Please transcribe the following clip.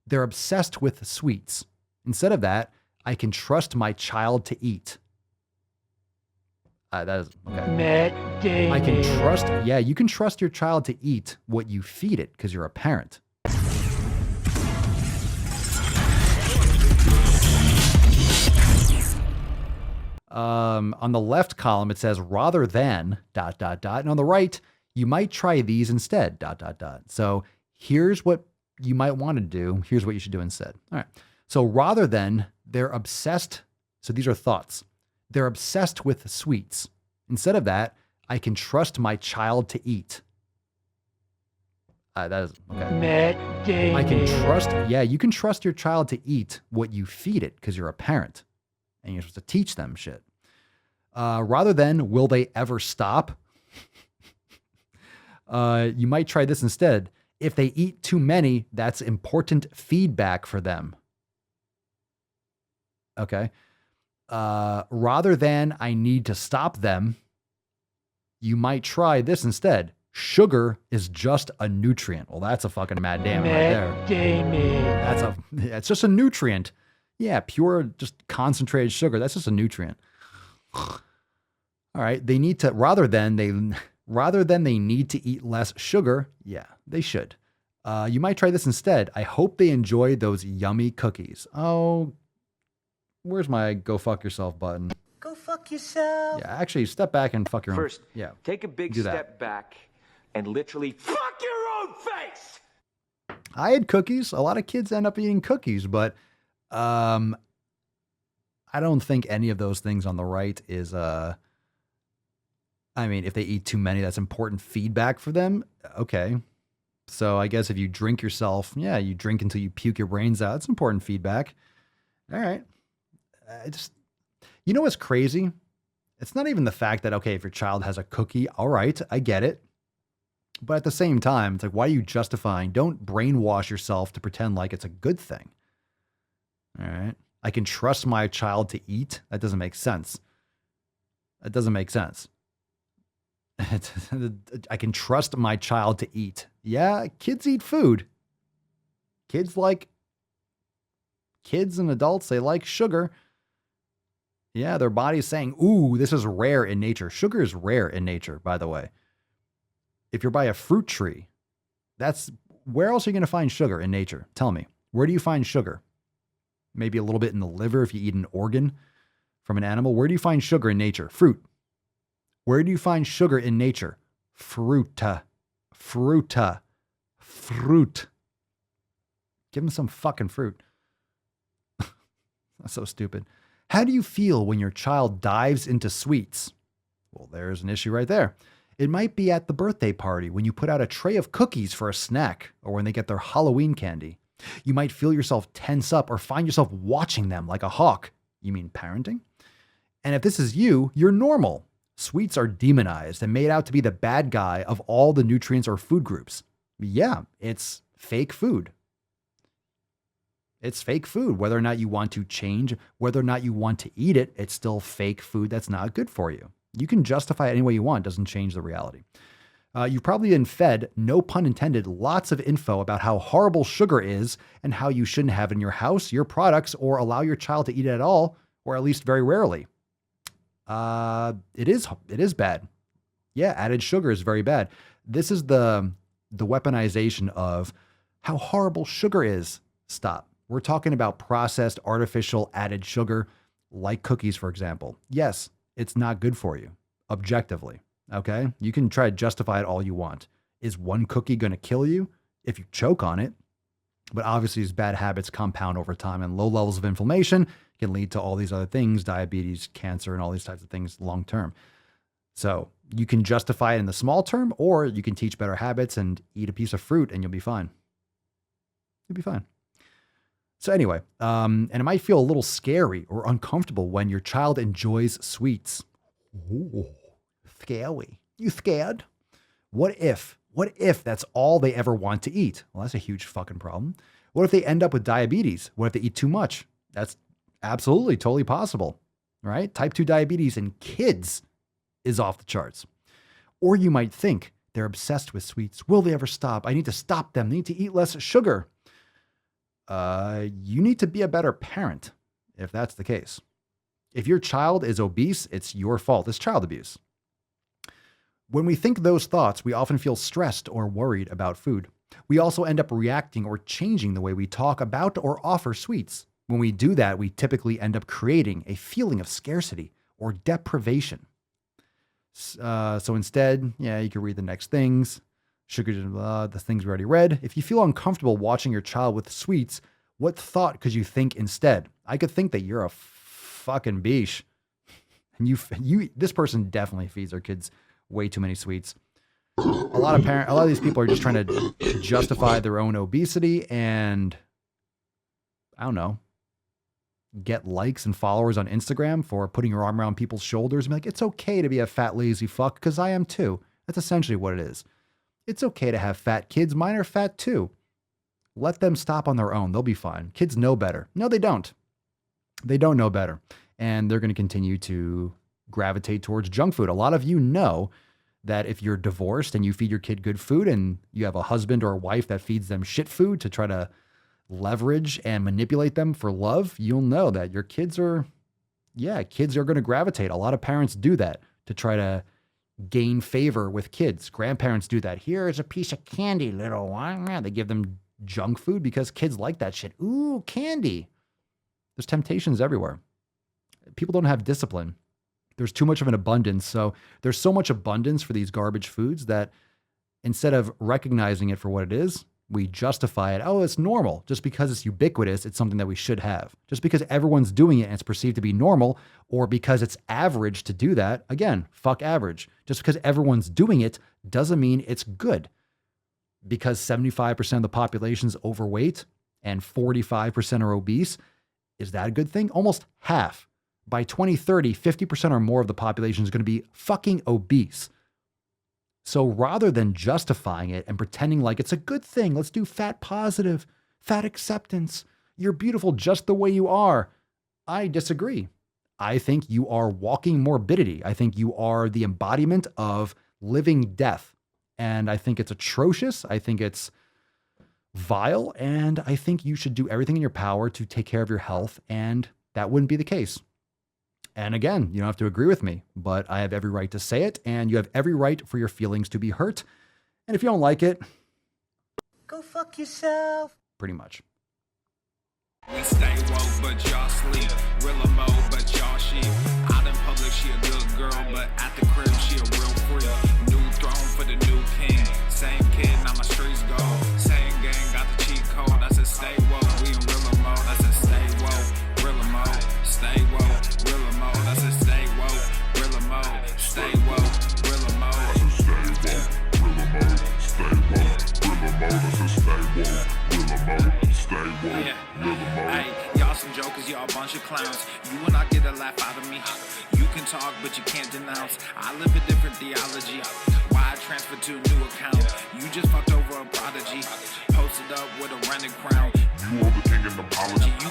they're obsessed with sweets. Instead of that, I can trust my child to eat. That is okay. Matt Damon. I can trust, yeah, you can trust your child to eat what you feed it because you're a parent. On the left column, it says rather than ... And on the right, you might try these instead ... So here's what you might want to do. Here's what you should do instead. All right. So rather than, they're obsessed. So these are thoughts. They're obsessed with sweets. Instead of that, I can trust my child to eat. That is okay. Matt Damon. I can trust, yeah, you can trust your child to eat what you feed it because you're a parent and you're supposed to teach them shit. Rather than, will they ever stop? You might try this instead. If they eat too many, that's important feedback for them. Okay. Rather than, I need to stop them, you might try this instead. Sugar is just a nutrient. Well, that's a fucking Matt Damon right there. Damon. It's just a nutrient. Yeah, pure, just concentrated sugar. That's just a nutrient. All right. They need to, rather than they need to eat less sugar. Yeah, they should. You might try this instead. I hope they enjoy those yummy cookies. Oh, where's my go fuck yourself button? Go fuck yourself. Yeah, actually, step back and fuck your own. First, yeah, take a big step back and literally fuck your own face. I had cookies. A lot of kids end up eating cookies, but I don't think any of those things on the right is I mean, if they eat too many, that's important feedback for them. Okay. So I guess if you drink yourself, yeah, you drink until you puke your brains out. It's important feedback. All right. You know what's crazy? It's not even the fact that, okay, if your child has a cookie, all right, I get it. But at the same time, it's like, why are you justifying? Don't brainwash yourself to pretend like it's a good thing. All right. I can trust my child to eat. That doesn't make sense. That doesn't make sense. I can trust my child to eat. Yeah, kids eat food. Kids and adults, they like sugar. Yeah, their body's saying, ooh, this is rare in nature. Sugar is rare in nature, by the way. If you're by a fruit tree, where else are you going to find sugar in nature? Tell me, where do you find sugar? Maybe a little bit in the liver if you eat an organ from an animal. Where do you find sugar in nature? Fruit. Where do you find sugar in nature? Fruta. Fruit. Give them some fucking fruit. That's so stupid. How do you feel when your child dives into sweets? Well, there's an issue right there. It might be at the birthday party when you put out a tray of cookies for a snack or when they get their Halloween candy. You might feel yourself tense up or find yourself watching them like a hawk. You mean parenting? And if this is you, you're normal. Sweets are demonized and made out to be the bad guy of all the nutrients or food groups. Yeah, it's fake food. It's fake food. Whether or not you want to change, whether or not you want to eat it, it's still fake food that's not good for you. You can justify it any way you want. It doesn't change the reality. You've probably been fed, no pun intended, lots of info about how horrible sugar is and how you shouldn't have it in your house, your products, or allow your child to eat it at all, or at least very rarely. It is bad. Yeah, added sugar is very bad. This is the weaponization of how horrible sugar is. Stop. We're talking about processed, artificial, added sugar, like cookies, for example. Yes, it's not good for you, objectively. Okay? You can try to justify it all you want. Is one cookie going to kill you if you choke on it? But obviously, these bad habits compound over time, and low levels of inflammation can lead to all these other things, diabetes, cancer, and all these types of things long term. So you can justify it in the small term, or you can teach better habits and eat a piece of fruit and you'll be fine. You'll be fine. So anyway, and it might feel a little scary or uncomfortable when your child enjoys sweets. Ooh, scary. You scared? What if that's all they ever want to eat? Well, that's a huge fucking problem. What if they end up with diabetes? What if they eat too much? That's absolutely totally possible, right? Type 2 diabetes in kids is off the charts. Or you might think they're obsessed with sweets. Will they ever stop? I need to stop them. They need to eat less sugar. you need to be a better parent if that's the case. If your child is obese, it's your fault. It's child abuse. When we think those thoughts, we often feel stressed or worried about food. We also end up reacting or changing the way we talk about or offer sweets. When we do that, we typically end up creating a feeling of scarcity or deprivation. So instead, you can read the next things. Sugar, the things we already read. If you feel uncomfortable watching your child with sweets, what thought could you think instead? I could think that you're a fucking biche. And this person definitely feeds their kids way too many sweets. A lot of these people are just trying to justify their own obesity and, I don't know, get likes and followers on Instagram for putting your arm around people's shoulders and be like, it's okay to be a fat, lazy fuck, because I am too. That's essentially what it is. It's okay to have fat kids. Mine are fat too. Let them stop on their own. They'll be fine. Kids know better. No, they don't. They don't know better. And they're going to continue to gravitate towards junk food. A lot of you know that if you're divorced and you feed your kid good food and you have a husband or a wife that feeds them shit food to try to leverage and manipulate them for love, you'll know that your kids are going to gravitate. A lot of parents do that to try to gain favor with kids. Grandparents do that. Here is a piece of candy, little one. Yeah, they give them junk food because kids like that shit. Ooh, candy. There's temptations everywhere. People don't have discipline. There's too much of an abundance. So there's so much abundance for these garbage foods that instead of recognizing it for what it is, we justify it. Oh, it's normal. Just because it's ubiquitous, it's something that we should have. Just because everyone's doing it and it's perceived to be normal, or because it's average to do that, again, fuck average. Just because everyone's doing it doesn't mean it's good. Because 75% of the population is overweight and 45% are obese, is that a good thing? Almost half. By 2030, 50% or more of the population is going to be fucking obese. So rather than justifying it and pretending like it's a good thing, let's do fat positive, fat acceptance. You're beautiful just the way you are. I disagree. I think you are walking morbidity. I think you are the embodiment of living death. And I think it's atrocious. I think it's vile. And I think you should do everything in your power to take care of your health. And that wouldn't be the case. And again, you don't have to agree with me, but I have every right to say it, and you have every right for your feelings to be hurt. And if you don't like it, Go fuck yourself. pretty much. We stay woke, but y'all sleep. Rilla mo, but y'all sheep. Out in public, she a good girl, but at the crib, she a real freak. New throne for the new king. Same kid, now my streets go. Same gang, got the cheat code. I said stay woke, we in Rilla mo. I said stay woke, Rilla mo. Stay woke, Rilla mo. I said stay woke, Rilla mo. Stay woke, Rilla mo. I said stay woke, Rilla mo. Stay woke, Rilla mo. I said stay woke, Rilla mo. Stay woke, Rilla mo. Hey, y'all some jokers, y'all a bunch of clowns. You will not get a laugh out of me. You can talk, but you can't denounce. I live a different theology. Why I transferred to a new account? You just fucked over a prodigy. Posted up with a rented crown. You are the king of apology. You